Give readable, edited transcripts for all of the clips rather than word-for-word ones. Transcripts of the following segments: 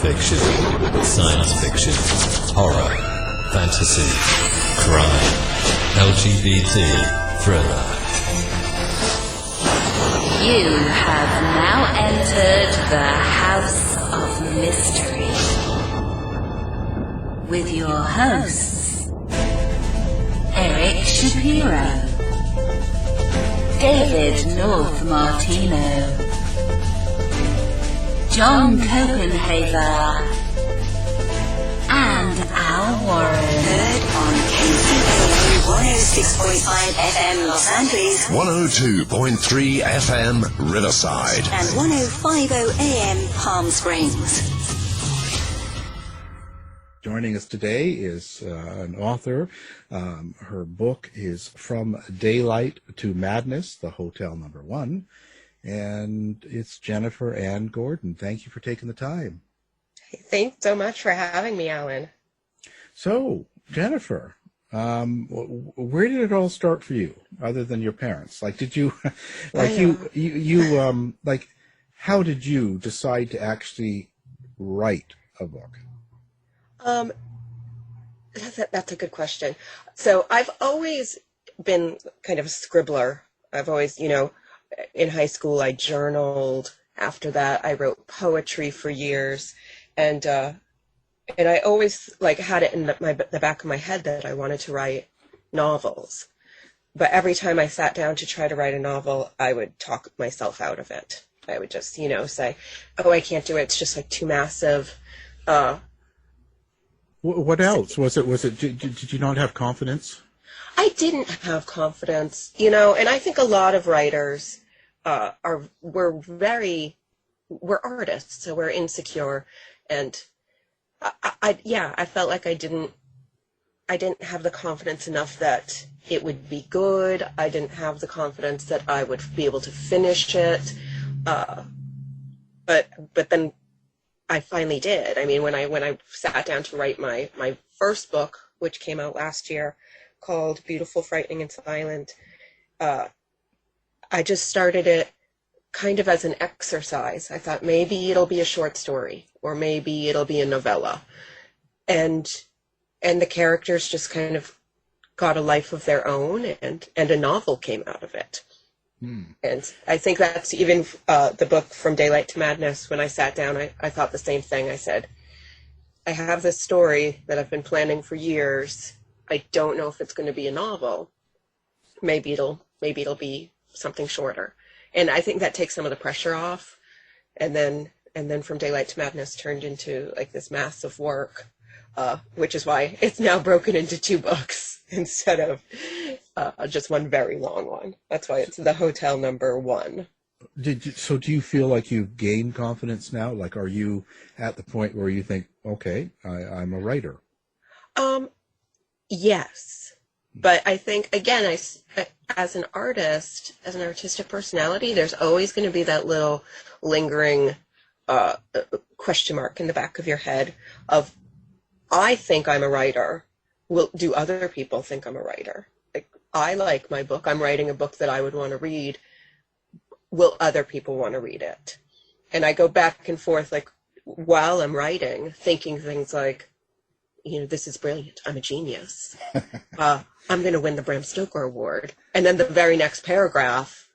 fiction, science fiction, horror, fantasy, crime, LGBT, thriller. You have now entered the House of Mystery with your hosts, Eric Shapiro, David North Martino, John Copenhaver, and Al Warren. Heard on KCAA 106.5 FM Los Angeles, 102.3 FM Riverside, and 105.0 AM Palm Springs. Joining us today is an author. Her book is From Daylight to Madness, The Hotel Number One. And it's Jennifer Anne Gordon. Thank you for taking the time. Thanks so much for having me, Alan. So, Jennifer, where did it all start for you, other than your parents? Like, did you, like like, how did you decide to actually write a book? That's a good question. So I've always been kind of a scribbler. I've always, in high school I journaled. After that I wrote poetry for years, and I always had it in the back of my head that I wanted to write novels. But every time I sat down to try to write a novel, I would talk myself out of it. I would just, say, "Oh, I can't do it. It's just too massive." What else? Was it, did you not have confidence? I didn't have confidence, and I think a lot of writers we're artists, so we're insecure, and I felt like I didn't have the confidence enough that it would be good. I didn't have the confidence that I would be able to finish it, but then I finally did. I mean, when I sat down to write my first book, which came out last year, called Beautiful, Frightening, and Silent, I just started it kind of as an exercise. I thought maybe it'll be a short story, or maybe it'll be a novella. And the characters just kind of got a life of their own, and a novel came out of it. And I think that's even the book From Daylight to Madness. When I sat down, I thought the same thing. I said, I have this story that I've been planning for years. I don't know if it's going to be a novel. Maybe it'll be something shorter. And I think that takes some of the pressure off. And then From Daylight to Madness turned into this massive work, which is why it's now broken into 2 books instead of just one very long one. That's why it's The Hotel Number One. So do you feel like you've gained confidence now? Like, are you at the point where you think, okay, I'm a writer? Yes. But I think, again, as an artist, as an artistic personality, there's always going to be that little lingering question mark in the back of your head of, I think I'm a writer. Do other people think I'm a writer? I like my book. I'm writing a book that I would want to read. Will other people want to read it? And I go back and forth, while I'm writing, thinking things like, this is brilliant. I'm a genius. I'm going to win the Bram Stoker Award. And then the very next paragraph,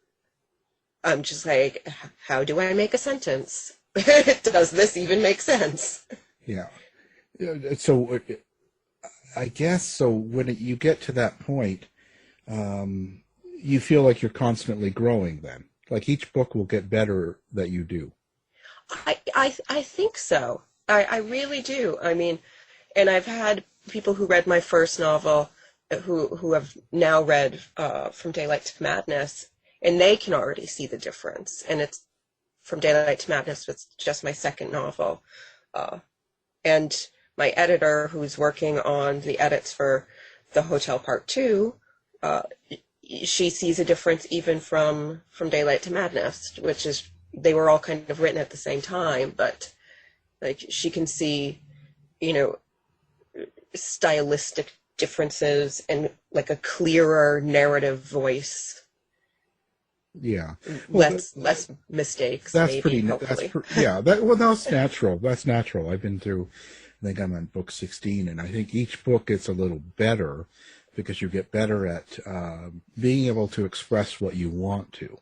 I'm just like, how do I make a sentence? Does this even make sense? Yeah. So I guess, so when you get to that point, you feel like you're constantly growing then? Like each book will get better that you do? I think so. I really do. I mean, and I've had people who read my first novel who have now read From Daylight to Madness, and they can already see the difference. And it's From Daylight to Madness was just my second novel. And my editor, who's working on the edits for The Hotel Part 2, she sees a difference even from Daylight to Madness, which is, they were all kind of written at the same time, but she can see, stylistic differences and a clearer narrative voice Yeah. Well, less mistakes. That's maybe, pretty. hopefully. That's natural. That's natural. I've been through. I think I'm on book 16, and I think each book gets a little better because you get better at being able to express what you want to.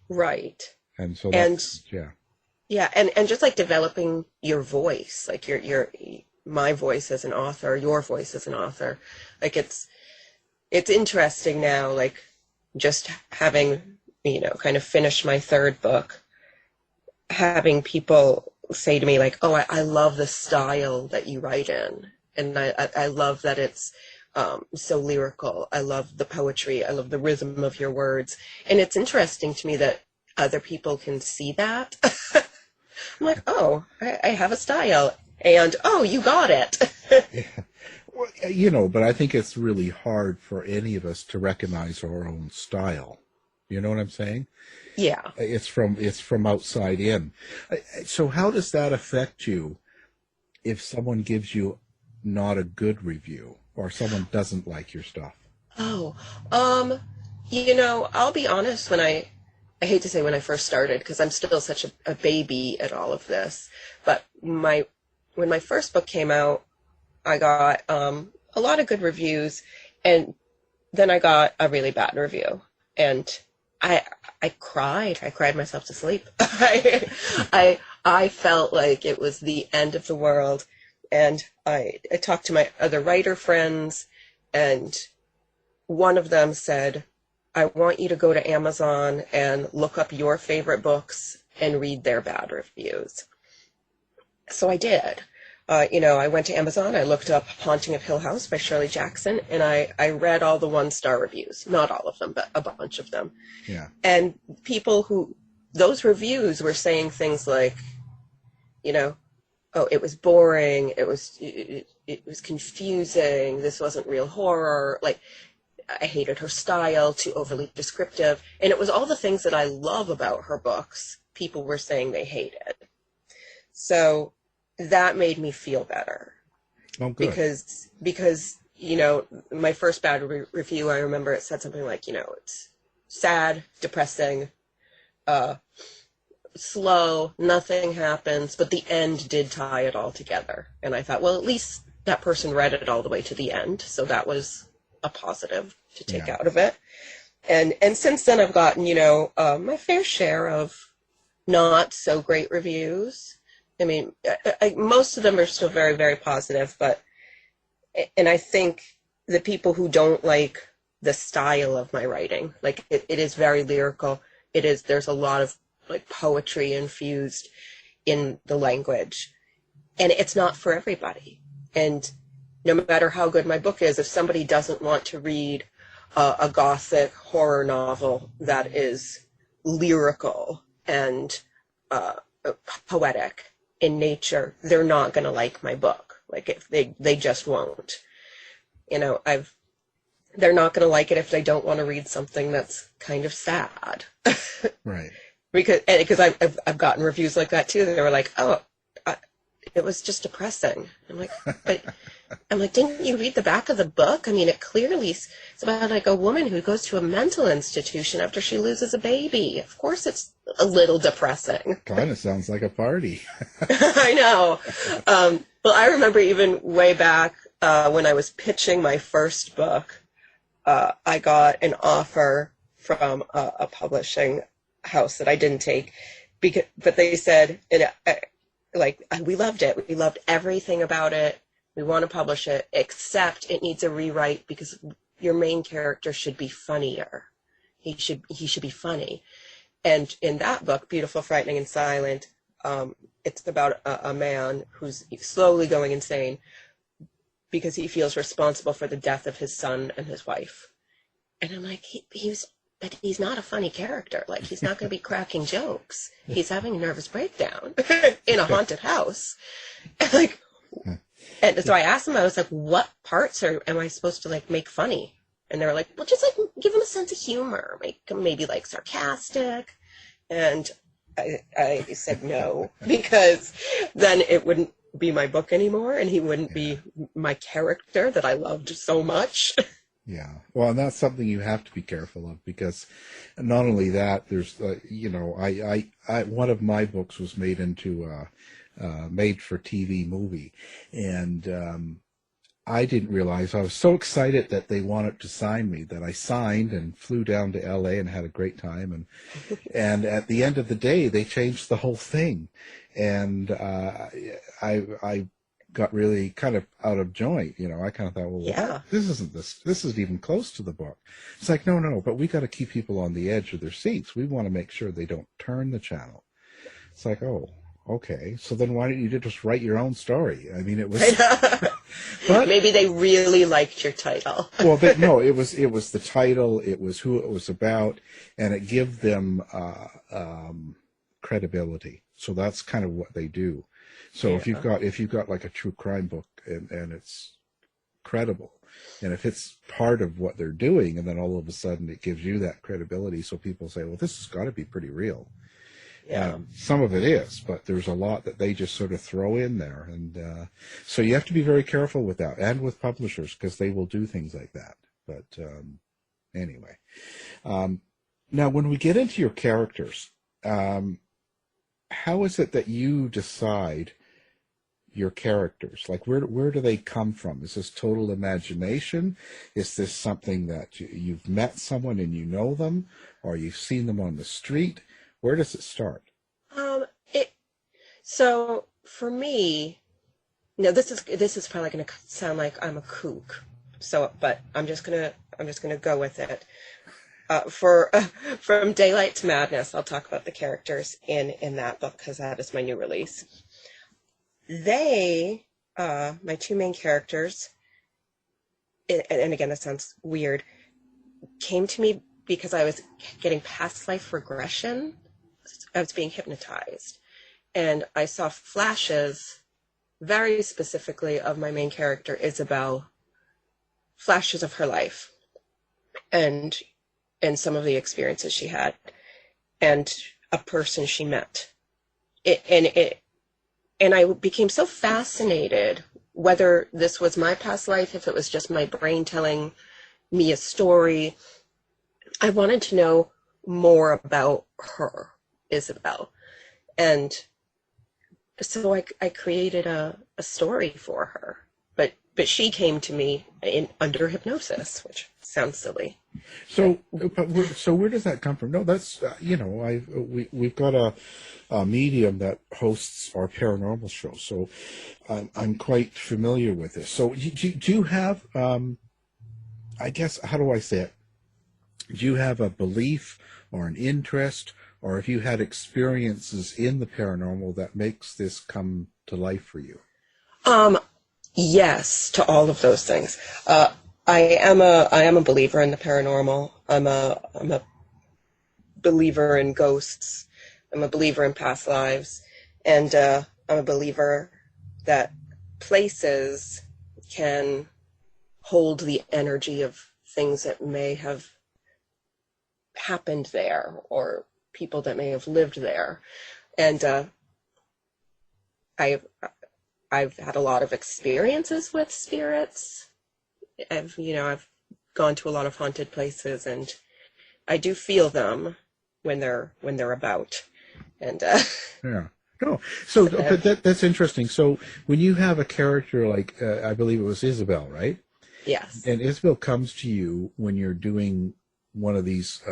Right. And so that's, Yeah, and just like developing your voice, like your my voice as an author, your voice as an author. Like it's interesting now, like just having, kind of finished my third book, having people say to me like, oh, I love the style that you write in. And I love that it's so lyrical. I love the poetry. I love the rhythm of your words. And it's interesting to me that other people can see that. I'm like, oh, I have a style. And, oh, you got it. Yeah. Well, but I think it's really hard for any of us to recognize our own style. You know what I'm saying? Yeah. It's from outside in. So how does that affect you if someone gives you not a good review or someone doesn't like your stuff? Oh, I'll be honest, I hate to say when I first started, because I'm still such a baby at all of this, but when my first book came out, I got a lot of good reviews, and then I got a really bad review, and I cried myself to sleep. I felt like it was the end of the world, and I talked to my other writer friends, and one of them said, I want you to go to Amazon and look up your favorite books and read their bad reviews. So I did. I went to Amazon, I looked up Haunting of Hill House by Shirley Jackson, and I read all the 1-star reviews. Not all of them, but a bunch of them. Yeah. And those reviews were saying things like, oh, it was boring, it was confusing, this wasn't real horror, like, I hated her style, too overly descriptive. And it was all the things that I love about her books, people were saying they hated. So that made me feel better. Oh, good. Because my first bad review, I remember it said something like, it's sad, depressing, slow, nothing happens, but the end did tie it all together. And I thought, well, at least that person read it all the way to the end, so that was a positive to take out of it. And since then I've gotten, my fair share of not so great reviews. I mean, most of them are still very, very positive, and I think the people who don't like the style of my writing, like it is very lyrical. There's a lot of like poetry infused in the language, and it's not for everybody. And no matter how good my book is, if somebody doesn't want to read a Gothic horror novel that is lyrical and poetic in nature, they're not going to like my book. Like, if they just won't. They're not going to like it if they don't want to read something that's kind of sad. Right. Because I've gotten reviews like that too. They were like, oh, it was just depressing. I'm like, didn't you read the back of the book? I mean, it clearly is about like a woman who goes to a mental institution after she loses a baby. Of course it's a little depressing. Kind of sounds like a party. I know. Well, I remember even way back when I was pitching my first book, I got an offer from a publishing house that I didn't take, but they said, we loved it. We loved everything about it. We want to publish it, except it needs a rewrite because your main character should be funnier. He should be funny. And in that book, Beautiful, Frightening, and Silent, it's about a man who's slowly going insane because he feels responsible for the death of his son and his wife. And I'm like, but he's not a funny character. Like, he's not going to be cracking jokes. He's having a nervous breakdown in a haunted house. And so I asked them, I was like, what parts am I supposed to make funny? And they were like, well, just give him a sense of humor, make him maybe sarcastic. And I said no, because then it wouldn't be my book anymore, and he wouldn't be my character that I loved so much. Yeah. Well, and that's something you have to be careful of, because not only that, there's, one of my books was made into a made for TV movie. And I didn't realize, I was so excited that they wanted to sign me that I signed and flew down to LA and had a great time. And at the end of the day, they changed the whole thing. And I got really kind of out of joint. I kind of thought, well, this isn't even close to the book. It's like, no, but we got to keep people on the edge of their seats. We want to make sure they don't turn the channel. It's like, oh, okay. So then why don't you just write your own story? I mean, it was, but maybe they really liked your title. Well, no, it was the title, it was who it was about, and it gave them credibility. So that's kind of what they do. So if you've got like a true crime book and it's credible, and if it's part of what they're doing, and then all of a sudden it gives you that credibility, so people say, well, this has got to be pretty real. Yeah. Some of it is, but there's a lot that they just sort of throw in there, and so you have to be very careful with that, and with publishers, because they will do things like that. But anyway, now when we get into your characters, how is it that you decide your characters? Like, where do they come from? Is this total imagination? Is this something that you've met someone and you know them, or you've seen them on the street? Where does it start? So for me, this is probably going to sound like I'm a kook. But I'm just gonna go with it. From Daylight to Madness, I'll talk about the characters in that book, because that is my new release. They, my two main characters, and again, this sounds weird, came to me because I was getting past life regression. I was being hypnotized, and I saw flashes, very specifically, of my main character, Isabelle, flashes of her life, and some of the experiences she had, and a person she met. And I became so fascinated, whether this was my past life, if it was just my brain telling me a story. I wanted to know more about her, Isabelle. And so I created a story for her. But she came to me under hypnosis, which sounds silly. So where does that come from? No, that's we've got a medium that hosts our paranormal show, so I'm quite familiar with this. So do you have, I guess, how do I say it? Do you have a belief or an interest, or have you had experiences in the paranormal that makes this come to life for you? Yes, to all of those things. I am a believer in the paranormal. I'm a believer in ghosts. I'm a believer in past lives, and I'm a believer that places can hold the energy of things that may have happened there, or people that may have lived there. And I've had a lot of experiences with spirits. I've gone to a lot of haunted places, and I do feel them when they're about. And yeah. No. So, but that's interesting. So when you have a character like, I believe it was Isabelle, right? Yes. And Isabelle comes to you when you're doing one of these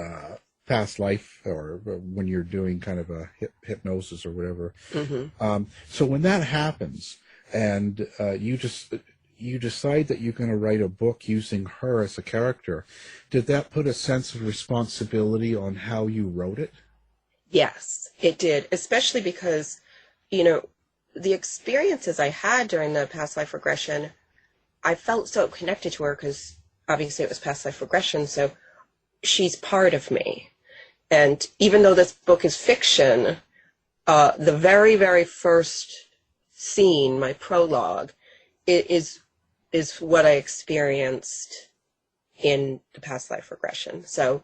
past life, or when you're doing kind of a hypnosis or whatever. Mm-hmm. So when that happens, and you decide that you're going to write a book using her as a character, did that put a sense of responsibility on how you wrote it? Yes, it did, especially because, the experiences I had during the past life regression, I felt so connected to her, because obviously it was past life regression, so she's part of me. And even though this book is fiction, the very, very first scene, my prologue, is what I experienced in the past life regression. So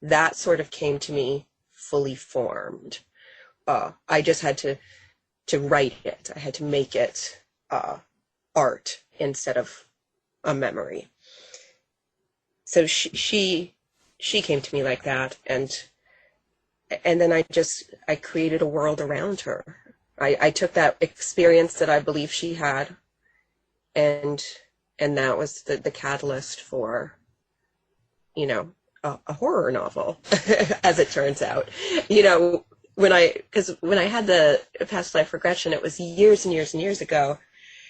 that sort of came to me fully formed. I just had to write it. I had to make it art instead of a memory. So she came to me like that, and then I created a world around her. I took that experience that I believe she had, and that was the catalyst for, you know, a horror novel, as it turns out. You know, when I had the past life regression, it was years and years and years ago,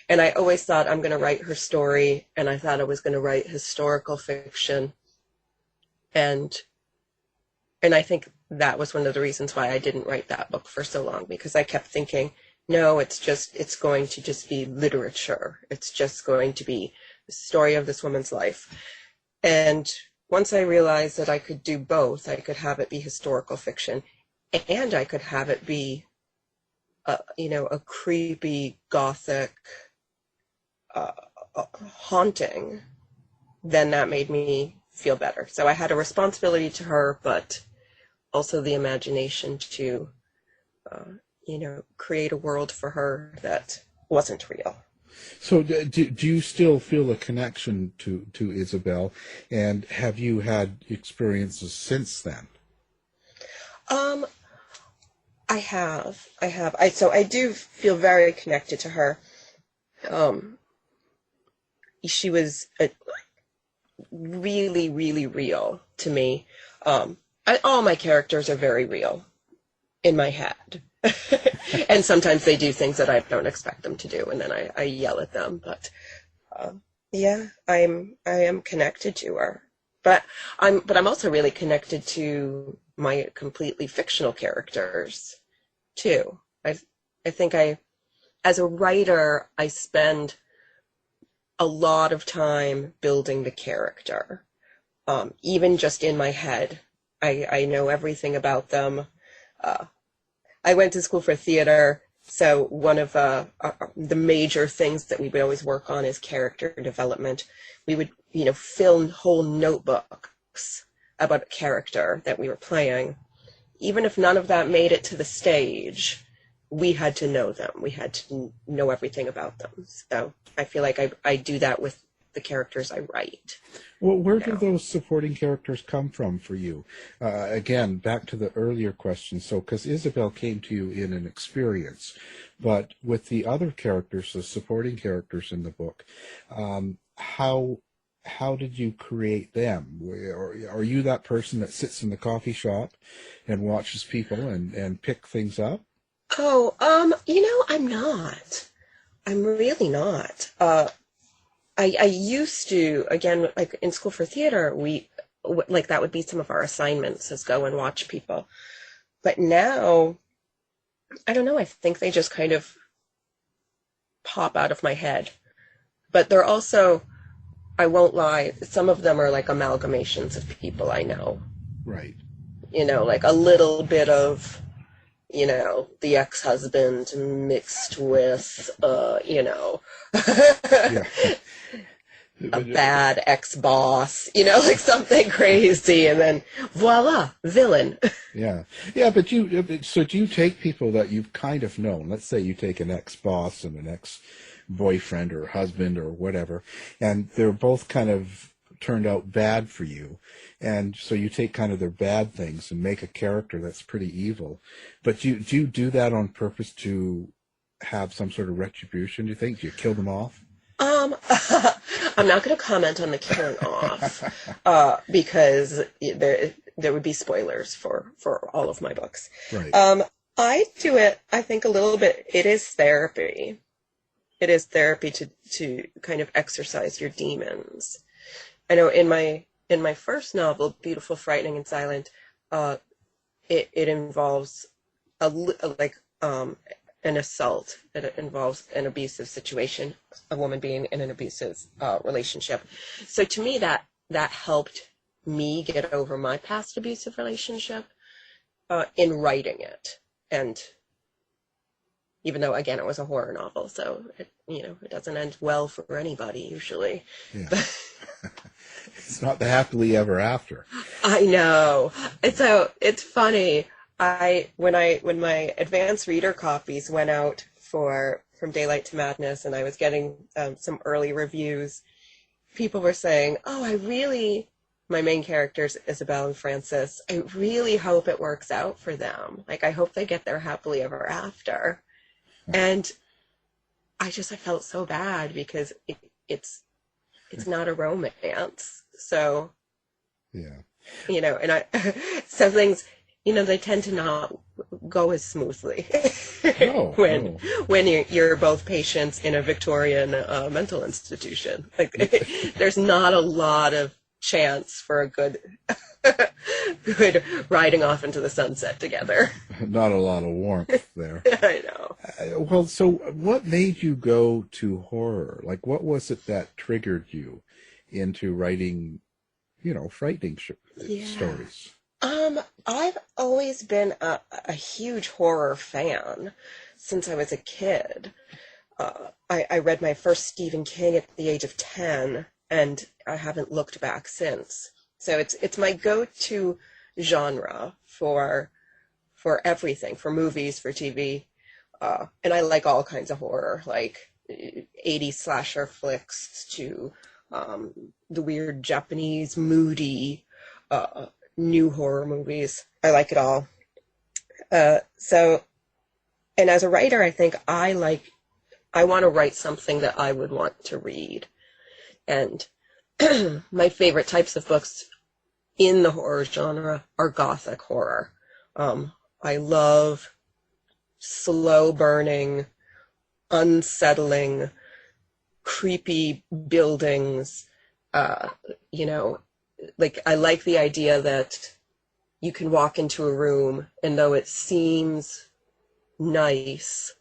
and I always thought I'm going to write her story, and I thought I was going to write historical fiction, and I think that was one of the reasons why I didn't write that book for so long, because I kept thinking, no, it's going to just be literature. It's just going to be the story of this woman's life. And once I realized that I could do both, I could have it be historical fiction, and I could have it be, a creepy, gothic, haunting, then that made me feel better. So I had a responsibility to her, but also the imagination to, create a world for her that wasn't real. So do you still feel a connection to Isabelle, and have you had experiences since then? I have. So I do feel very connected to her. She was really, really real to me. All my characters are very real in my head. And sometimes they do things that I don't expect them to do, and then I yell at them. But I am connected to her. But I'm also really connected to my completely fictional characters too. I think as a writer, I spend a lot of time building the character. Even just in my head, I know everything about them. I went to school for theater, so one of the major things that we would always work on is character development. We would, fill whole notebooks about a character that we were playing. Even if none of that made it to the stage, we had to know them. We had to know everything about them. So I feel like I do that with the characters I write. Well, where do those supporting characters come from for you? Again, back to the earlier question. So, because Isabelle came to you in an experience, but with the other characters, the supporting characters in the book, how did you create them? Are you that person that sits in the coffee shop and watches people and pick things up? Oh, I'm not. I'm really not. I used to, again, like in school for theater, that would be some of our assignments, is go and watch people. But now, I don't know, I think they just kind of pop out of my head. But they're also, I won't lie, some of them are like amalgamations of people I know. Right. Like a little bit of, the ex-husband mixed with, Yeah. a bad ex-boss, like something crazy, and then voila, villain. Yeah, but do you take people that you've kind of known? Let's say you take an ex-boss and an ex-boyfriend or husband or whatever, and they're both kind of turned out bad for you, and so you take kind of their bad things and make a character that's pretty evil. But do you do that on purpose to have some sort of retribution? Do you think? Do you kill them off? I'm not going to comment on the killing off, because there would be spoilers for all of my books. Right. I do it, I think, a little bit. It is therapy. It is therapy to kind of exercise your demons. I know in my first novel, Beautiful, Frightening, and Silent, it involves an assault. It involves an abusive situation, a woman being in an abusive relationship. So to me, that helped me get over my past abusive relationship in writing it. And even though, again, it was a horror novel, so it doesn't end well for anybody usually. Yeah. It's not the happily ever after. I know. So it's funny. When my advanced reader copies went out From Daylight to Madness, and I was getting some early reviews, people were saying, "Oh, I really my main characters, Isabelle and Francis, I really hope it works out for them. Like, I hope they get their happily ever after. And I felt so bad because it's not a romance. So, Yeah. And some things, they tend to not go as smoothly when you're both patients in a Victorian mental institution. Like, there's not a lot of chance for a good riding off into the sunset together. Not a lot of warmth there. I know. Well, so what made you go to horror? Like, what was it that triggered you into writing, frightening stories? I've always been a huge horror fan since I was a kid. I read my first Stephen King at the age of 10, and I haven't looked back since. So it's my go-to genre for everything, for movies, for TV, and I like all kinds of horror, like 80s slasher flicks to the weird Japanese moody new horror movies. I like it all. So, and as a writer, I think I want to write something that I would want to read. And my favorite types of books in the horror genre are Gothic horror. I love slow burning, unsettling, creepy buildings. Like, I like the idea that you can walk into a room, and though it seems nice,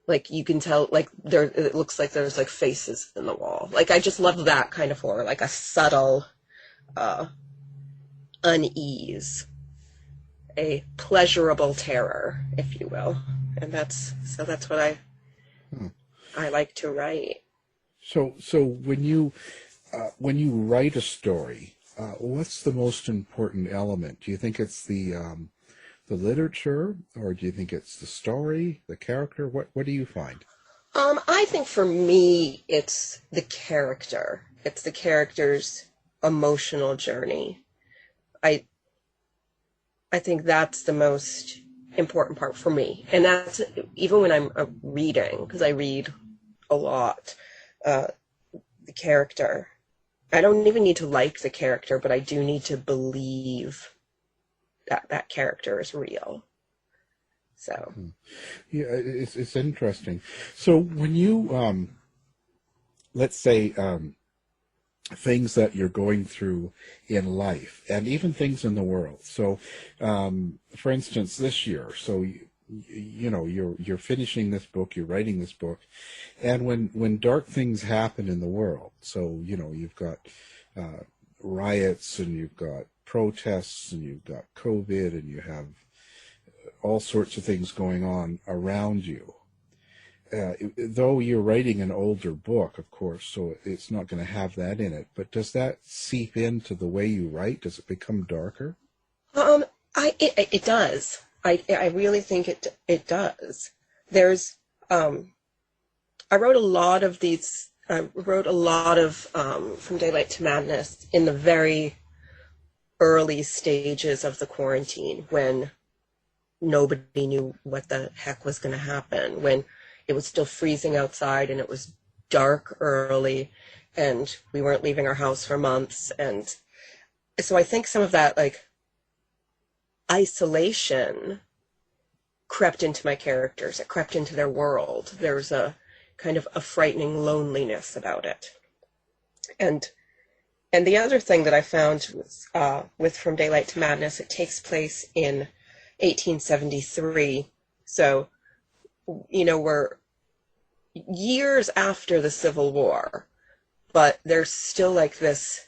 like, you can tell, like, it looks like there's, like, faces in the wall. Like, I just love that kind of horror, like a subtle unease, a pleasurable terror, if you will. And that's what I like to write. So when you write a story, what's the most important element? Do you think it's the literature, or do you think it's the story, the character? What do you find? I think for me, it's the character. It's the character's emotional journey. I think that's the most important part for me. And that's even when I'm reading, because I read a lot, the character. I don't even need to like the character, but I do need to believe that character is real. So, yeah, it's interesting. So when you let's say things that you're going through in life, and even things in the world. So, for instance, this year, so you're finishing this book, you're writing this book, and when dark things happen in the world, so you've got riots, and you've got protests, and you've got COVID, and you have all sorts of things going on around you. Though you're writing an older book, of course, so it's not going to have that in it, but does that seep into the way you write? Does it become darker? It does. I really think it does. There's I wrote a lot of these. I wrote a lot of From Daylight to Madness in the very early stages of the quarantine, when nobody knew what the heck was going to happen, when it was still freezing outside and it was dark early and we weren't leaving our house for months. And so I think some of that, like, isolation crept into my characters. It crept into their world. There's a kind of a frightening loneliness about it. And the other thing that I found was, with From Daylight to Madness, it takes place in 1873. So, we're years after the Civil War, but there's still like this,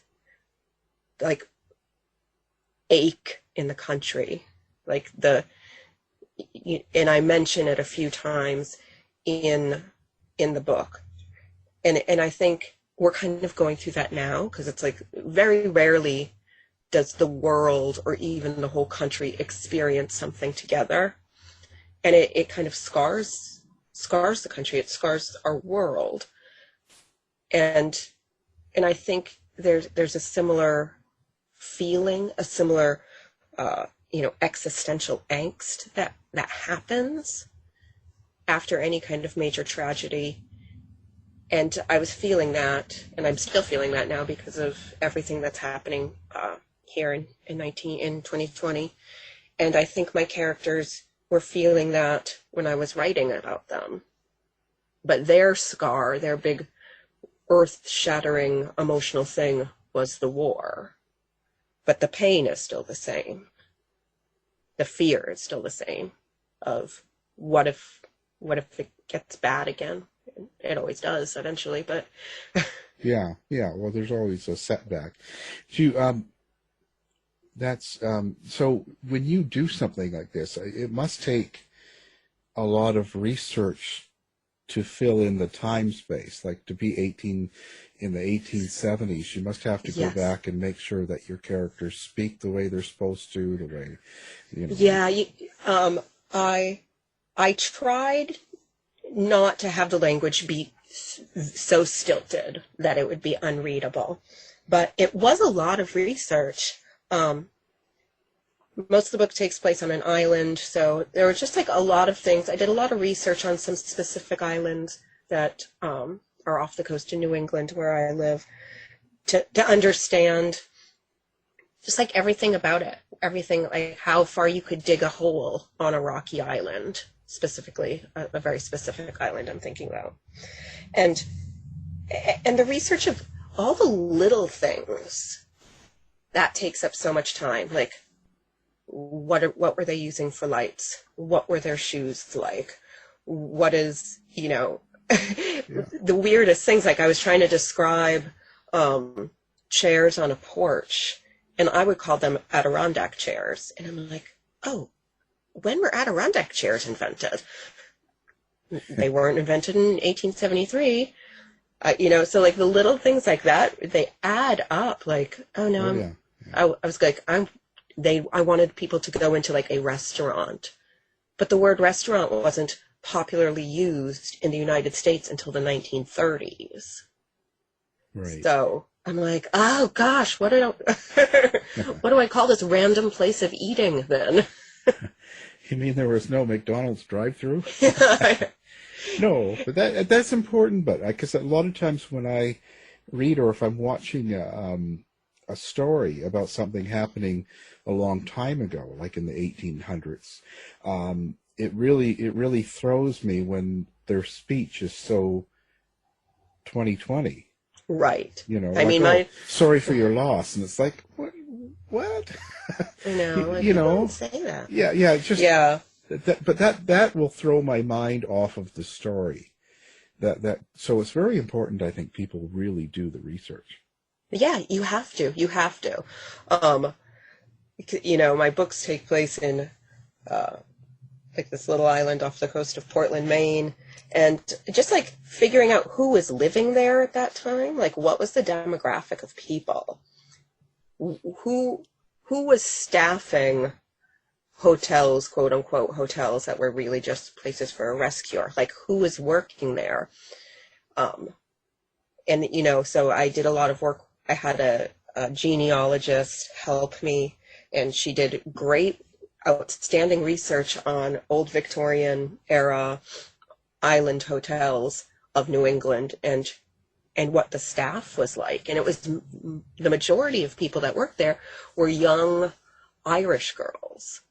like, ache in the country, like and I mention it a few times in the book, and I think we're kind of going through that now, because it's like very rarely does the world or even the whole country experience something together, and it kind of scars the country, it scars our world, and I think there's a similar feeling, a similar, existential angst that happens after any kind of major tragedy. And I was feeling that, and I'm still feeling that now because of everything that's happening here in 2020. And I think my characters were feeling that when I was writing about them. But their scar, their big earth-shattering emotional thing was the war. But the pain is still the same. The fear is still the same of what if it gets bad again? It always does eventually, but yeah. Well, there's always a setback. So when you do something like this, it must take a lot of research to fill in the time space. Like to be 18 in the 1870s, you must have to go back and make sure that your characters speak the way they're supposed to, the way, Yeah, I tried not to have the language be so stilted that it would be unreadable, but it was a lot of research. Most of the book takes place on an island, so there were just like a lot of things. I did a lot of research on some specific islands that are off the coast of New England where I live to understand just like everything about it, everything like how far you could dig a hole on a rocky island, specifically a very specific island I'm thinking about. And the research of all the little things that takes up so much time, like what were they using for lights? What were their shoes like? What is, the weirdest things, like I was trying to describe chairs on a porch, and I would call them Adirondack chairs. And I'm like, oh, when were Adirondack chairs invented? They weren't invented in 1873. So like the little things like that, they add up. Like, oh no, I was like, I wanted people to go into like a restaurant, but the word restaurant wasn't popularly used in the United States until the 1930s. Right. So I'm like, oh gosh, what do I call this random place of eating then? You mean there was no McDonald's drive-through? No, but that's important. But because a lot of times when I read or if I'm watching a story about something happening a long time ago, like in the 1800s, it really throws me when their speech is so 2020. Right. I mean, sorry for your loss, and it's like, what? I know. Like, don't say that. Yeah. Just but that will throw my mind off of the story. So it's very important. I think people really do the research. Yeah, you have to. My books take place in like this little island off the coast of Portland, Maine, and just like figuring out who was living there at that time, like what was the demographic of people, who was staffing hotels, quote unquote hotels that were really just places for a rest cure, like who was working there, and so I did a lot of work. I had a genealogist help me, and she did great, outstanding research on old Victorian era island hotels of New England and what the staff was like. And it was the majority of people that worked there were young Irish girls.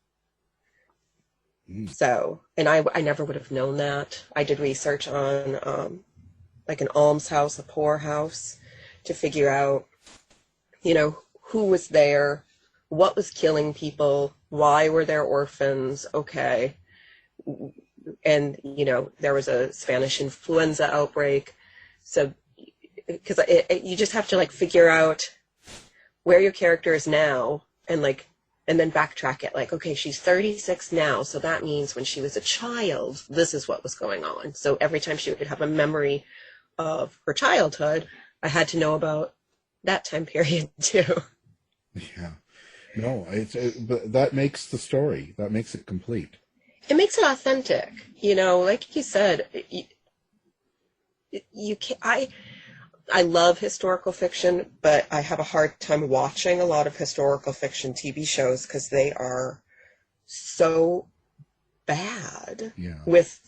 So, and I never would have known that. I did research on like an almshouse, a poorhouse, to figure out, who was there, what was killing people, why were there orphans, okay. And, there was a Spanish influenza outbreak. So, because you just have to, like, figure out where your character is now and then backtrack it. Like, okay, she's 36 now, so that means when she was a child, this is what was going on. So every time she would have a memory of her childhood, I had to know about that time period too. Yeah. No, but that makes the story. That makes it complete. It makes it authentic. Like you said, I love historical fiction, but I have a hard time watching a lot of historical fiction TV shows because they are so bad. Yeah. With,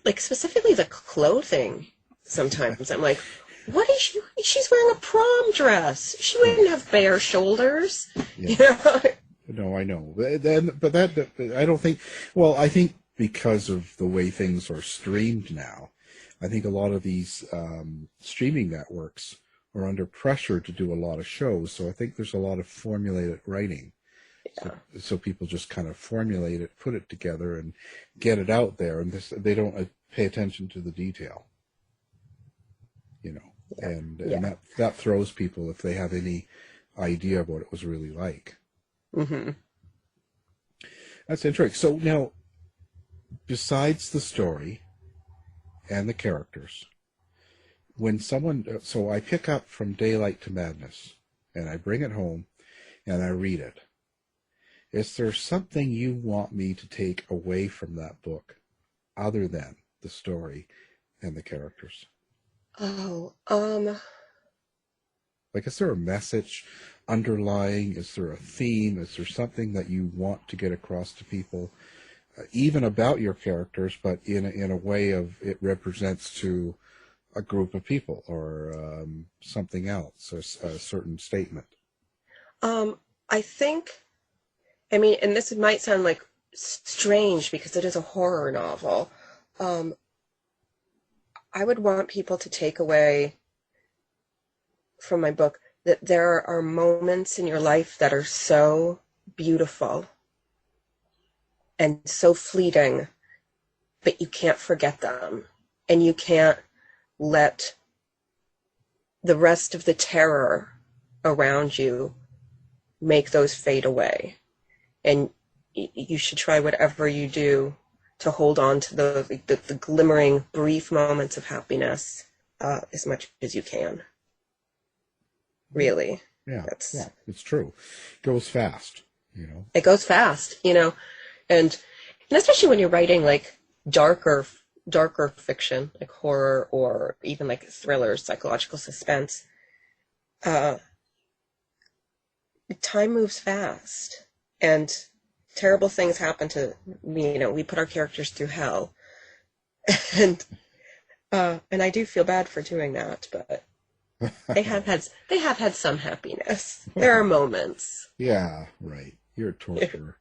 like, specifically the clothing. Sometimes I'm like, what is she? She's wearing a prom dress. She wouldn't have bare shoulders. Yeah. No, I know. But that, I don't think, well, I think because of the way things are streamed now, I think a lot of these streaming networks are under pressure to do a lot of shows. So I think there's a lot of formulated writing. Yeah. So people just kind of formulate it, put it together, and get it out there. And they don't pay attention to the detail. You know, and that throws people if they have any idea of what it was really like. Mm-hmm. That's interesting. So now, besides the story and the characters, when so I pick up From Daylight to Madness, and I bring it home, and I read it. Is there something you want me to take away from that book, other than the story and the characters? Oh, like, is there a message underlying? Is there a theme? Is there something that you want to get across to people, even about your characters, but in a way of it represents to a group of people or something else, a certain statement? I think, I mean, and this might sound like strange because it is a horror novel. I would want people to take away from my book that there are moments in your life that are so beautiful and so fleeting, but you can't forget them. And you can't let the rest of the terror around you make those fade away. And you should try whatever you do to hold on to the glimmering, brief moments of happiness as much as you can. Really. Yeah, it's true. It goes fast, you know. It goes fast, you know. And especially when you're writing, like, darker fiction, like horror or even, like, thrillers, psychological suspense. Time moves fast. And terrible things happen to, you know, we put our characters through hell. And I do feel bad for doing that, but they have had some happiness. There are moments. Yeah, right. You're a torturer.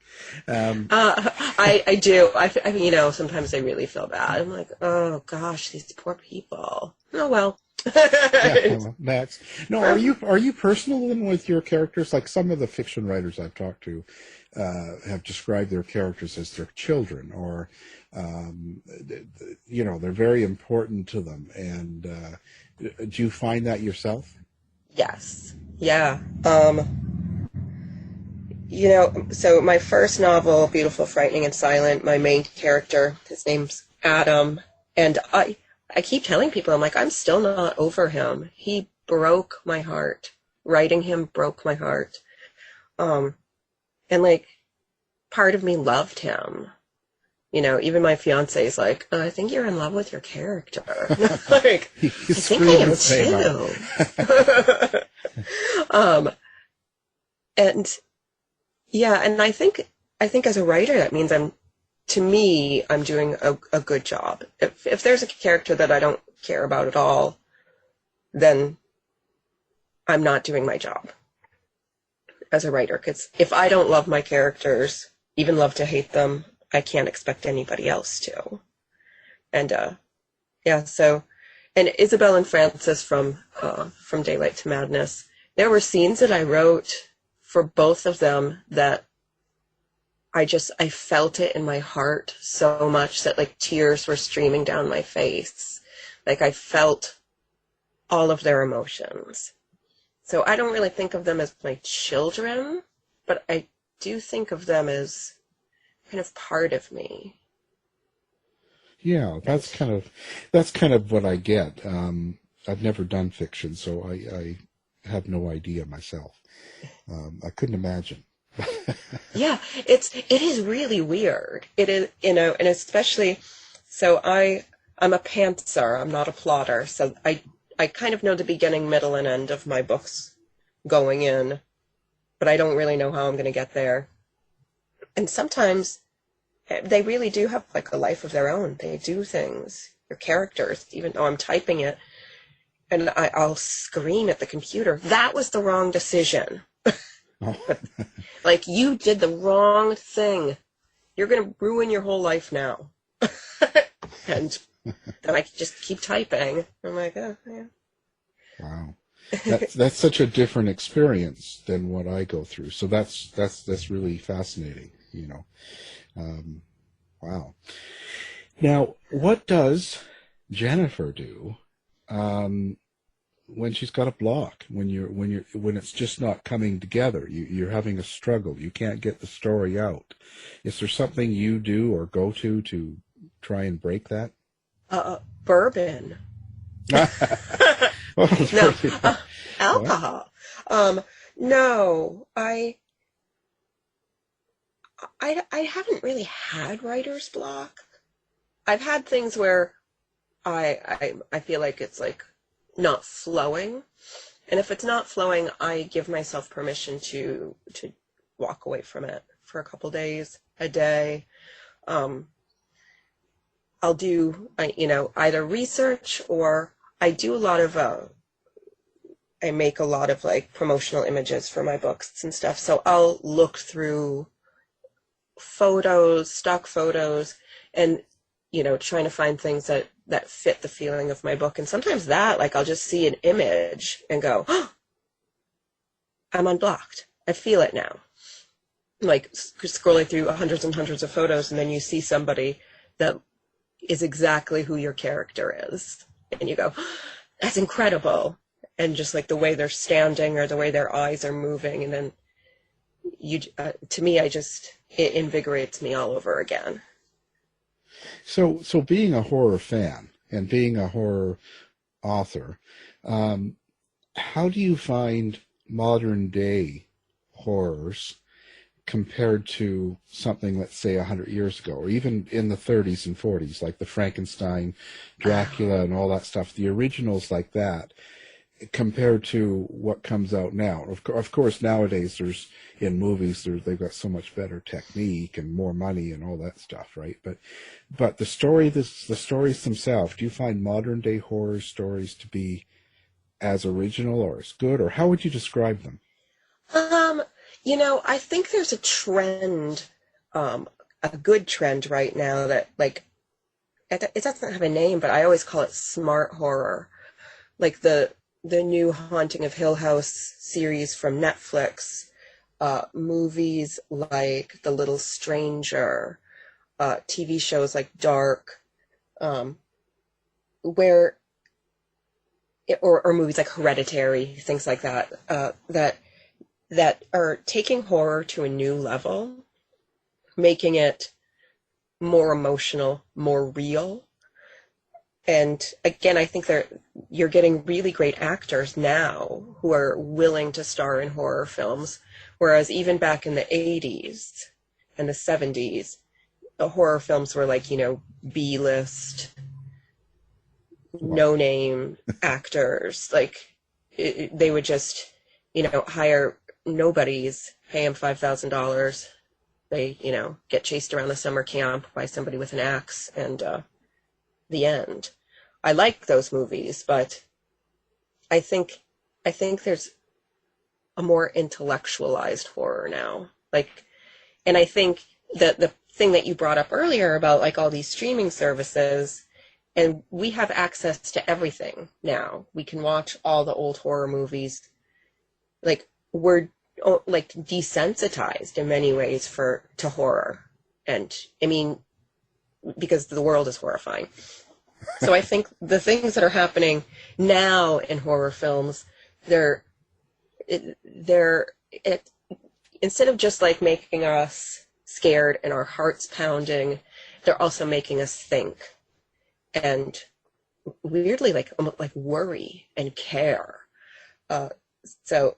I do. I you know, sometimes I really feel bad. I'm like, oh gosh, these poor people. Oh well. Next. No, are you personal then with your characters? Like, some of the fiction writers I've talked to have described their characters as their children, or you know, they're very important to them. And do you find that yourself? Yes. Yeah. You know, so my first novel, Beautiful, Frightening, and Silent, my main character, his name's Adam, and I keep telling people, I'm like, I'm still not over him. He broke my heart. Writing him broke my heart. And, like, part of me loved him. You know, even my fiance is like, oh, I think you're in love with your character. Like, I think I am too. And yeah, and I think as a writer, that means I'm doing a good job. If there's a character that I don't care about at all, then I'm not doing my job as a writer. Because if I don't love my characters, even love to hate them, I can't expect anybody else to. And yeah, so, and Isabelle and Francis from Daylight to Madness, there were scenes that I wrote for both of them that I felt it in my heart so much that, like, tears were streaming down my face. Like, I felt all of their emotions. So I don't really think of them as my children, but I do think of them as kind of part of me. Yeah, that's kind of what I get. I've never done fiction, so I have no idea myself. I couldn't imagine. Yeah, it is really weird. It is, you know, and especially, so I'm a pantser. I'm not a plotter. So I I kind of know the beginning, middle, and end of my books going in, but I don't really know how I'm going to get there. And sometimes they really do have like a life of their own. They do things, your characters, even though I'm typing it, and I'll scream at the computer, that was the wrong decision. Oh. Like, you did the wrong thing. You're going to ruin your whole life now. And then I just keep typing. I'm like, oh, yeah. Wow. That's such a different experience than what I go through. So that's really fascinating, you know. Wow. Now, what does Jennifer do when she's got a block? When it's just not coming together, you're having a struggle. You can't get the story out. Is there something you do or go to try and break that? Bourbon. No, alcohol. No, I haven't really had writer's block. I've had things where I feel like it's like not flowing, and if it's not flowing, I give myself permission to walk away from it for a couple days, a day. I'll do either research, or I do a lot of I make a lot of like promotional images for my books and stuff. So I'll look through photos, stock photos, and trying to find things that fit the feeling of my book. And sometimes like I'll just see an image and go, oh, I'm unblocked. I feel it now. Like scrolling through hundreds and hundreds of photos, and then you see somebody that is exactly who your character is. And you go, that's incredible. And just like the way they're standing or the way their eyes are moving. And then to me, it invigorates me all over again. So being a horror fan and being a horror author, how do you find modern day horrors compared to something, let's say, 100 years ago, or even in the 30s and 40s, like the Frankenstein, Dracula, and all that stuff, the originals like that, compared to what comes out now? Of course, nowadays, in movies, they've got so much better technique and more money and all that stuff, right? But the stories themselves, do you find modern day horror stories to be as original or as good, or how would you describe them? I think there's a trend, a good trend right now that, like, it doesn't have a name, but I always call it smart horror. Like the new Haunting of Hill House series from Netflix, movies like The Little Stranger, TV shows like Dark, or movies like Hereditary, things like that, that are taking horror to a new level, making it more emotional, more real. And again, I think you're getting really great actors now who are willing to star in horror films, whereas even back in the 80s and the 70s, the horror films were like, B-list, no-name actors. Like, they would just, hire nobodies, pay them $5,000. They, get chased around the summer camp by somebody with an axe, and the end. I like those movies, but I think there's a more intellectualized horror now. Like, and I think that the thing that you brought up earlier about like all these streaming services, and we have access to everything now. We can watch all the old horror movies. Like, we're like desensitized in many ways to horror. And I mean, because the world is horrifying. So I think the things that are happening now in horror films, instead of just like making us scared and our hearts pounding, they're also making us think, and weirdly like worry and care. So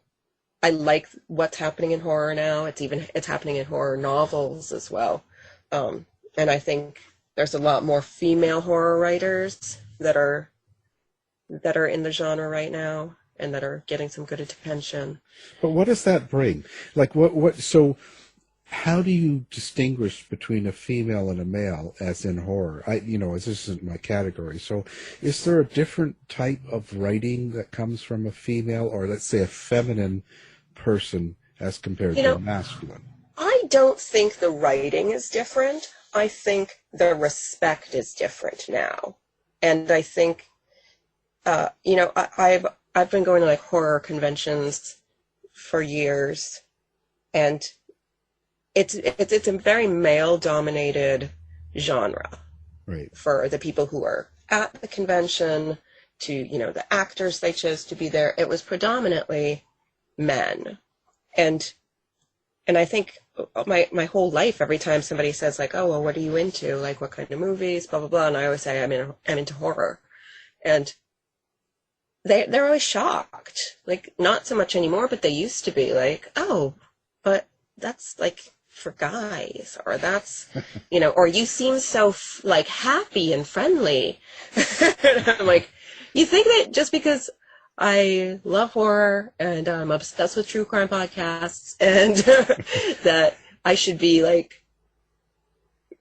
I like what's happening in horror now. It's happening in horror novels as well. And I think there's a lot more female horror writers that are that are in the genre right now and that are getting some good attention. But what does that bring? Like, so how do you distinguish between a female and a male, as in horror? As this isn't my category. So is there a different type of writing that comes from a female, or let's say a feminine person, as compared to a masculine? I don't think the writing is different. I think the respect is different now. And I think, I've been going to like horror conventions for years, and it's a very male-dominated genre. Right. For the people who are at the convention, to, the actors they chose to be there. It was predominantly men. And I think my whole life, every time somebody says like, oh, well, what are you into? Like, what kind of movies, blah, blah, blah. And I always say, I'm into horror. And they're always shocked. Like, not so much anymore, but they used to be like, oh, but that's like for guys, or that's, or you seem so like happy and friendly. And I'm like, you think that just because I love horror and I'm obsessed with true crime podcasts and that I should be like,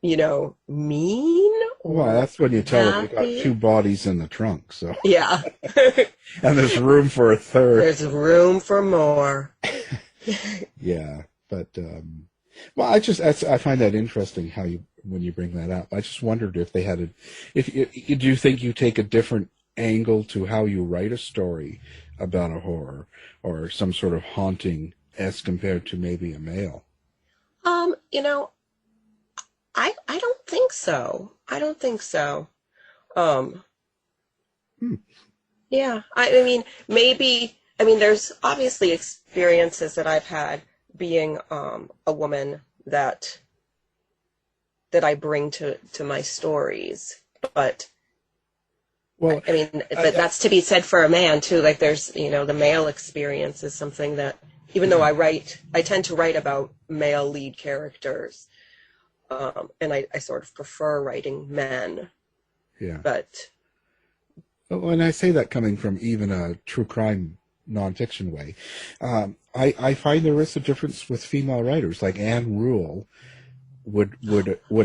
mean? Well, that's when you tell them you got two bodies in the trunk, so. Yeah. And there's room for a third. There's room for more. Yeah, but, well, I find that interesting when you bring that up. I just wondered if they had do you think you take a different angle to how you write a story about a horror or some sort of haunting as compared to maybe a male? I don't think so. Yeah, I mean, there's obviously experiences that I've had being a woman that I bring to my stories, but well, but that's to be said for a man too. Like, there's, the male experience is something that, even though I tend to write about male lead characters, and I sort of prefer writing men. Yeah. But when I say that coming from even a true crime nonfiction way, I find there is a difference with female writers. Like Anne Rule would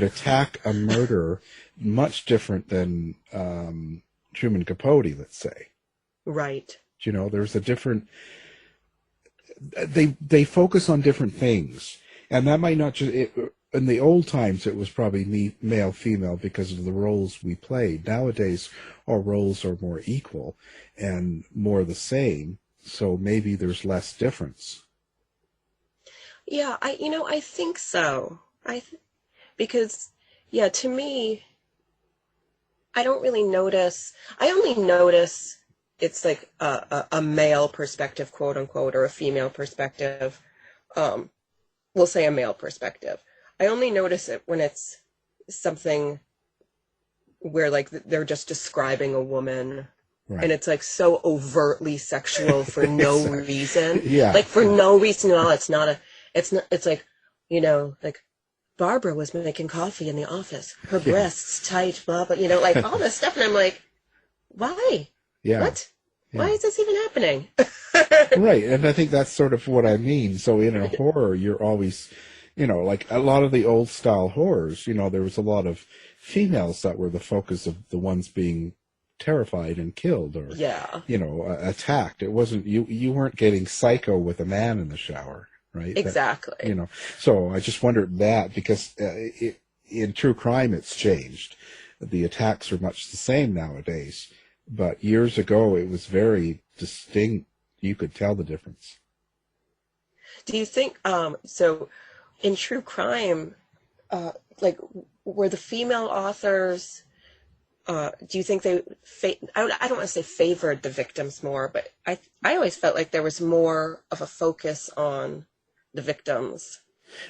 attack a murder much different than Truman Capote, let's say. Right. There's a different. They focus on different things, and that might not just. In the old times, it was probably male, female because of the roles we played. Nowadays, our roles are more equal and more the same, so maybe there's less difference. Yeah, I think so. Because to me, I don't really notice. I only notice it's like a male perspective, quote unquote, or a female perspective. We'll say a male perspective. I only notice it when it's something where like they're just describing a woman, right, and it's like so overtly sexual for no reason. Yeah. Like for no reason at all. It's like, like Barbara was making coffee in the office. Her breasts tight, blah, blah, like all this stuff. And I'm like, why? Yeah. What? Yeah. Why is this even happening? Right. And I think that's sort of what I mean. So in a horror, you're always, like a lot of the old style horrors, there was a lot of females that were the focus of the ones being terrified and killed or, attacked. It wasn't, you weren't getting psycho with a man in the shower, right? Exactly. That, so I just wondered that because in true crime, it's changed. The attacks are much the same nowadays, but years ago, it was very distinct. You could tell the difference. Do you think, so in true crime, like, were the female authors, do you think they, I don't want to say favored the victims more, but I always felt like there was more of a focus on the victims.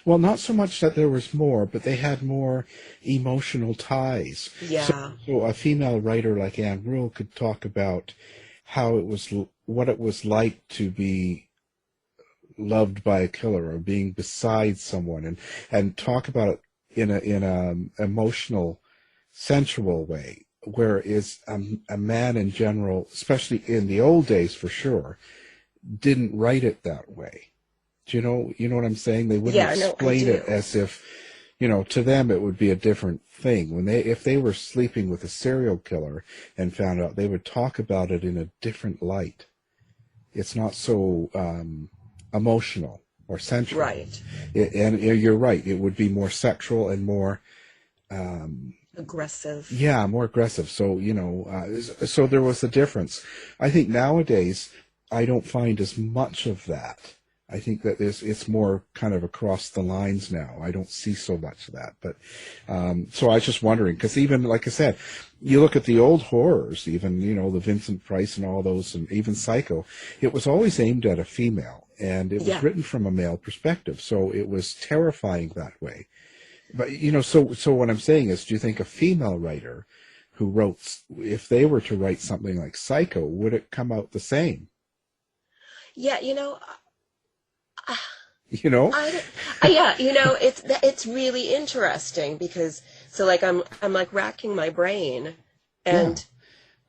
Well, not so much that there was more, but they had more emotional ties. Yeah. So a female writer like Anne Rule could talk about what it was like to be loved by a killer or being beside someone and talk about it in a emotional, sensual way. whereas a man in general, especially in the old days for sure, didn't write it that way. Do you know what I'm saying? They wouldn't explain it as if, to them it would be a different thing. If they were sleeping with a serial killer and found out, they would talk about it in a different light. It's not so emotional or sensual. Right. And you're right. It would be more sexual and more aggressive. Yeah, more aggressive. So, so there was a difference. I think nowadays I don't find as much of that. I think that it's more kind of across the lines now. I don't see so much of that. But so I was just wondering, because even, like I said, you look at the old horrors, even, the Vincent Price and all those, and even Psycho, it was always aimed at a female, and it was written from a male perspective. So it was terrifying that way. But, so what I'm saying is, do you think a female writer who wrote, if they were to write something like Psycho, would it come out the same? Yeah, it's really interesting because I'm like racking my brain, and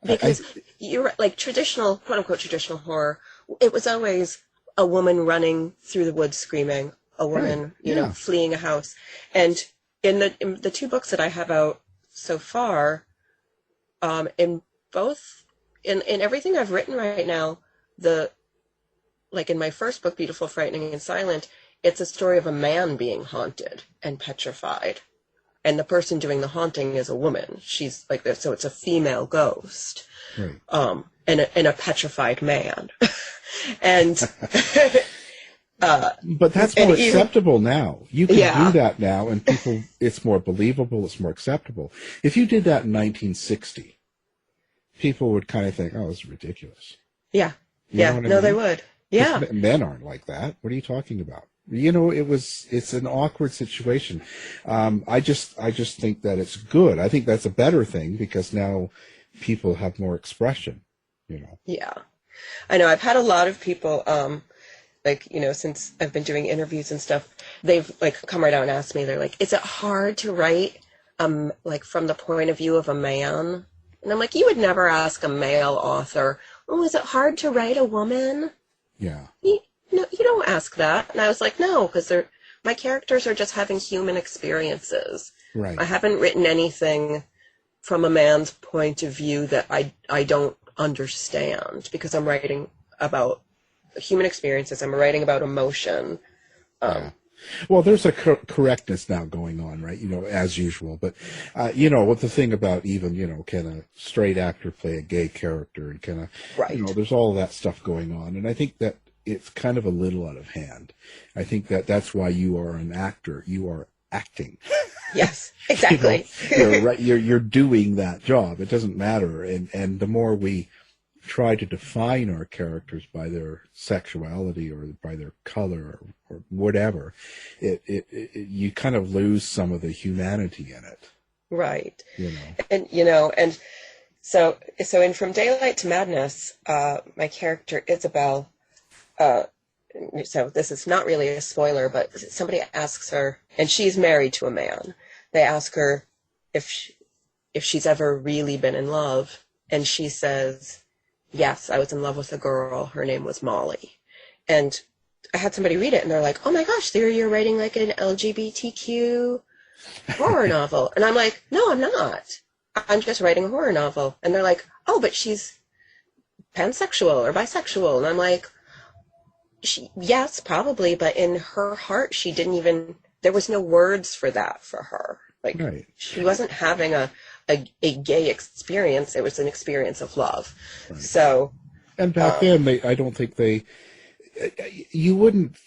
because you're like traditional, quote unquote traditional horror, it was always a woman running through the woods screaming, a woman fleeing a house, and in the two books that I have out so far, in everything I've written right now, like in my first book, Beautiful, Frightening, and Silent, it's a story of a man being haunted and petrified. And the person doing the haunting is a woman. She's like this, so it's a female ghost. Right. And a petrified man. And but that's more acceptable now. You can do that now, and people, it's more believable, it's more acceptable. If you did that in 1960, people would kind of think, oh, this is ridiculous. Yeah. They would. Yeah. Men aren't like that. What are you talking about? It's an awkward situation. I just think that it's good. I think that's a better thing because now people have more expression, Yeah. I know. I've had a lot of people, since I've been doing interviews and stuff, they've come right out and asked me, they're like, is it hard to write, from the point of view of a man? And I'm like, you would never ask a male author, oh, is it hard to write a woman? Yeah. You don't ask that. And I was like, no, because my characters are just having human experiences. Right. I haven't written anything from a man's point of view that I don't understand, because I'm writing about human experiences. I'm writing about emotion. Well, there's a correctness now going on, right? As usual. But, with the thing about even, can a straight actor play a gay character, and can there's all of that stuff going on. And I think that it's kind of a little out of hand. I think that that's why you are an actor. You are acting. Yes, exactly. You're right. You're doing that job. It doesn't matter. And the more we try to define our characters by their sexuality or by their color or whatever, you kind of lose some of the humanity in it. Right. And so in From Daylight to Madness, my character Isabelle, so this is not really a spoiler, but somebody asks her, and she's married to a man. They ask her if she's ever really been in love, and she says, yes, I was in love with a girl. Her name was Molly. And I had somebody read it, and they're like, oh my gosh, you're writing like an LGBTQ horror novel. And I'm like, no, I'm not. I'm just writing a horror novel. And they're like, oh, but she's pansexual or bisexual. And I'm like, yes, probably, but in her heart, she didn't even, there was no words for that for her. Like, right. She wasn't having a gay experience. It was an experience of love. Right. So, and back then, I don't think you wouldn't,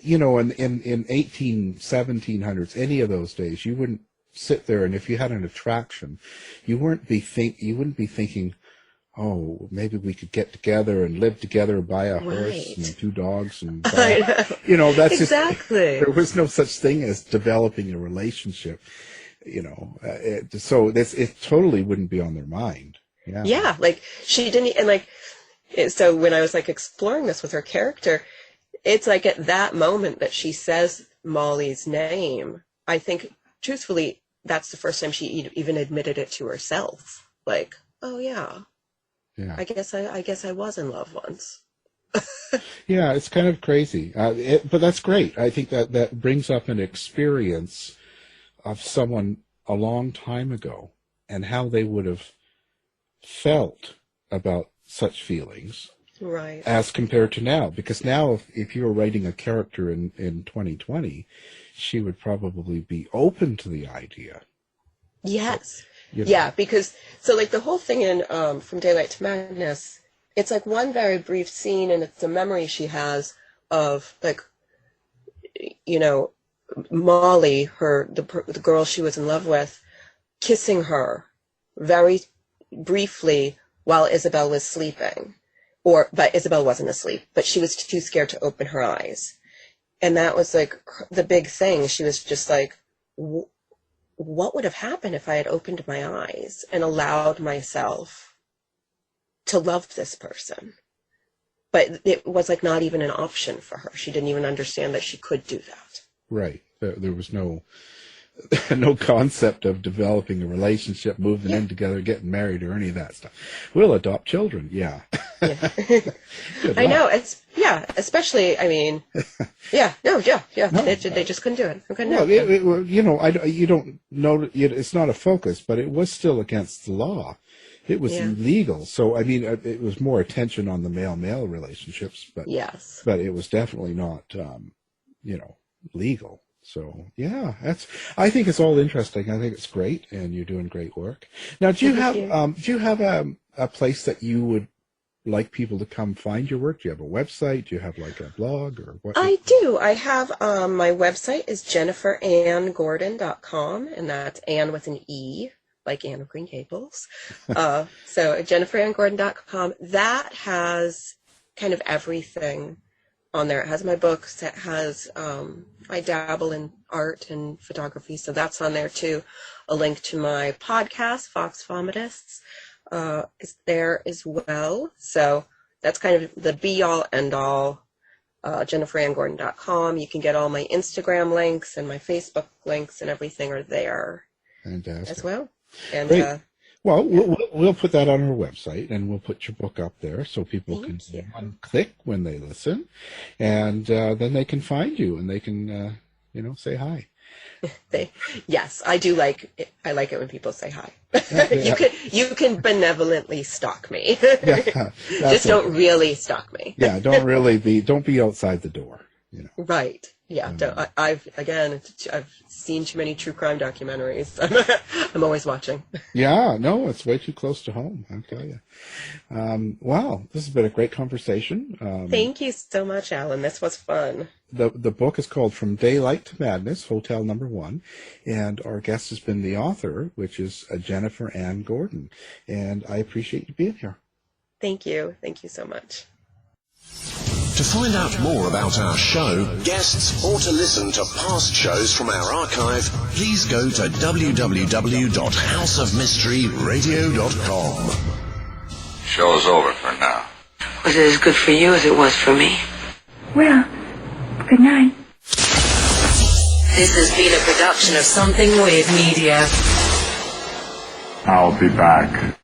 in 1700s, any of those days, you wouldn't sit there, and if you had an attraction, you wouldn't be thinking, oh, maybe we could get together and live together, buy a horse and 2 dogs, and that's exactly. There was no such thing as developing a relationship. So it totally wouldn't be on their mind. Yeah, like she didn't, and like, so when I was like exploring this with her character, it's like at that moment that she says Molly's name, I think truthfully that's the first time she even admitted it to herself. like, oh yeah, Yeah. I guess I was in love once. Yeah, it's kind of crazy. But that's great. I think that brings up an experience of someone a long time ago and how they would have felt about such feelings. Right. As compared to now. Because now, if you were writing a character in 2020, she would probably be open to the idea. Yes. You know. Yeah, because, so like the whole thing in From Daylight to Madness, it's like one very brief scene, and it's a memory she has of, like, you know, Molly, the girl she was in love with, kissing her very briefly while Isabelle was sleeping. But Isabelle wasn't asleep, but she was too scared to open her eyes. And that was like the big thing. She was just like, what would have happened if I had opened my eyes and allowed myself to love this person? But it was like not even an option for her. She didn't even understand that she could do that. Right. There was no concept of developing a relationship, moving in together, getting married, or any of that stuff. We'll adopt children. Yeah. I know. Especially, I mean, No, they just couldn't do it. You don't know, it's not a focus, but it was still against the law. It was illegal. So, I mean, it was more attention on the male-male relationships, but yes, but it was definitely not, legal. So, yeah, I think it's all interesting. I think it's great, and you're doing great work. Now, do you have a place that you would like people to come find your work? Do you have a website? Do you have like a blog or what? I do. I have, my website is Anne and that's Anne with an E, like Anne of Green Gables. So JenniferAnneGordon.com, that has kind of everything on there. It has my books. It has, I dabble in art and photography, so that's on there too. A link to my podcast, Fox Vomitists, is there as well. So that's kind of the be-all, end-all. JenniferAnneGordon.com. You can get all my Instagram links and my Facebook links and everything are there. Fantastic. As well. And great. Well, we'll put that on our website, and we'll put your book up there so people can click when they listen, and then they can find you and they can, say hi. Yes, I do like it. I like it when people say hi. You can benevolently stalk me. Just don't really stalk me. Yeah, don't be outside the door. Right. Yeah. I've seen too many true crime documentaries. I'm always watching. Yeah. No, it's way too close to home. I'll tell you. Wow, this has been a great conversation. Thank you so much, Alan. This was fun. The book is called From Daylight to Madness, Hotel Number 1, and our guest has been the author, which is Jennifer Anne Gordon. And I appreciate you being here. Thank you. Thank you so much. To find out more about our show, guests, or to listen to past shows from our archive, please go to www.houseofmysteryradio.com. Show's over for now. Was it as good for you as it was for me? Well, good night. This has been a production of Something Weird Media. I'll be back.